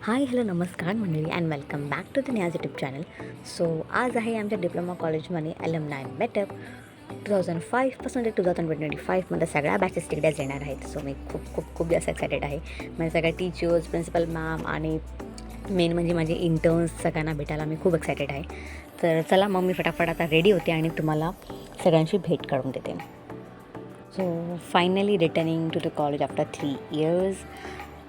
हाय hello नमस्कार मंडळी and welcome back to the न्याज यूट्यूब चॅनल. सो आज आहे आमच्या डिप्लोमा कॉलेजमध्ये ॲलमनाय मीटअप 2005पासून ते 2025मध्ये सगळ्या बॅचेस तिकडेच येणार आहेत. सो मी खूप खूप खूप जास्त एक्सायटेड आहे. माझे सगळ्या टीचर्स, प्रिन्सिपल मॅम आणि मेन म्हणजे माझे इंटर्न्स सगळ्यांना भेटायला मी खूप एक्सायटेड आहे. तर चला मग मी फटाफट आता रेडी होते आणि तुम्हाला सगळ्यांची भेट करून देते. So finally returning to the college after 3 years.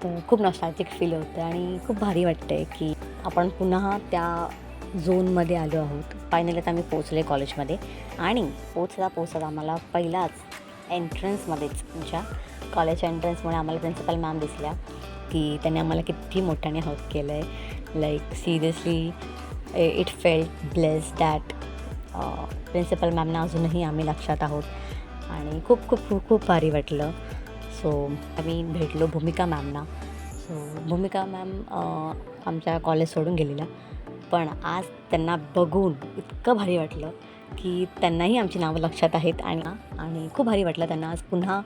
तर खूप नॉस्टॅल्जिक फील होतं आणि खूप भारी वाटतं आहे की आपण पुन्हा त्या झोनमध्ये आलो आहोत. फायनली आता आम्ही पोचले कॉलेजमध्ये आणि पोचता आम्हाला पहिलाच एंट्रन्समध्येच आमच्या कॉलेजच्या एंट्रन्समुळे आम्हाला प्रिन्सिपल मॅम दिसल्या की त्यांनी आम्हाला किती मोठ्याने हग केलं आहे. Like seriously it felt blessed that principal मॅमना अजूनही आम्ही लक्षात आहोत आणि खूप खूप खूप खूप भारी वाटलं. सो आम्ही भेटलो भूमिका मॅमना. सो भूमिका मॅम आमच्या कॉलेज सोडून गेलेल्या, पण आज त्यांना बघून इतकं भारी वाटलं की त्यांनाही आमची नावं लक्षात आहेत आणि खूप भारी वाटलं त्यांना आज पुन्हा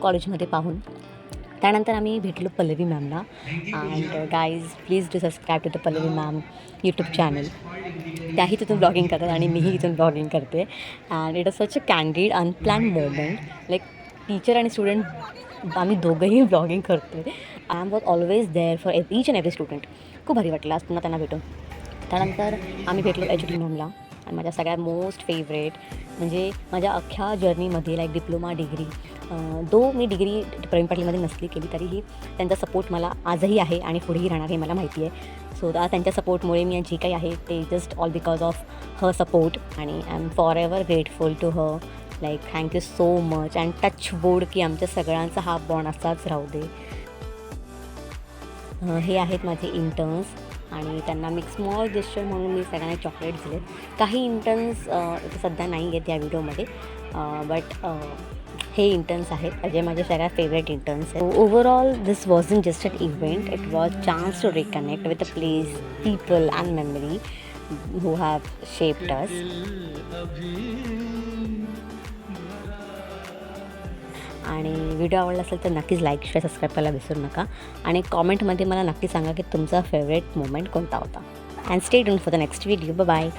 कॉलेजमध्ये पाहून. त्यानंतर आम्ही भेटलो पल्लवी मॅमना. And guys please do subscribe to the Pallavi ma'am YouTube channel. त्याही तिथून ब्लॉगिंग करतात आणि मीही इथून ब्लॉगिंग करते. And it is such a candid unplanned moment. Like teacher आणि स्टुडंट आम्ही दोघंही ब्लॉगिंग करतो आहे. I am was always there for each and every student. खूप भारी वाटलं आज पुन्हा त्यांना भेटून. त्यानंतर आम्ही भेटलो एच.डी. मॅमला आणि माझ्या सगळ्यात मोस्ट फेवरेट म्हणजे माझ्या अख्ख्या जर्नीमध्ये लाईक डिप्लोमा डिग्री दो मी डिग्री प्रवीण पाटीलमध्ये नसली केली तरीही त्यांचा सपोर्ट मला आजही आहे आणि पुढेही राहणार हे मला माहिती आहे. सो त्यांच्या सपोर्टमुळे मी जे काही आहे ते just all because of her support आणि I am forever grateful to her. Like thank you so much and touch wood की आमच्या सगळ्यांचा हा बॉन्ड असाच राहू दे. हे आहेत माझे इंटर्न्स आणि त्यांना मी स्मॉल जेस्चर म्हणून मी सगळ्यांना चॉकलेट्स दिले. काही इंटर्न्स सध्या नाही आहेत या व्हिडिओमध्ये, बट हे इंटर्न्स आहेत जे माझे सगळ्यात फेवरेट इंटर्न्स आहेत. Overall this wasn't just an event, it was chance to reconnect with a place, people and memory who have shaped us. आणि व्हिडिओ आवडला असेल तर नक्कीच लाईक शेअर सबस्क्राईब करायला विसरू नका आणि कॉमेंटमध्ये मला नक्की सांगा की तुमचा फेवरेट मोमेंट कोणता होता. And stay tuned for the next video. Bye.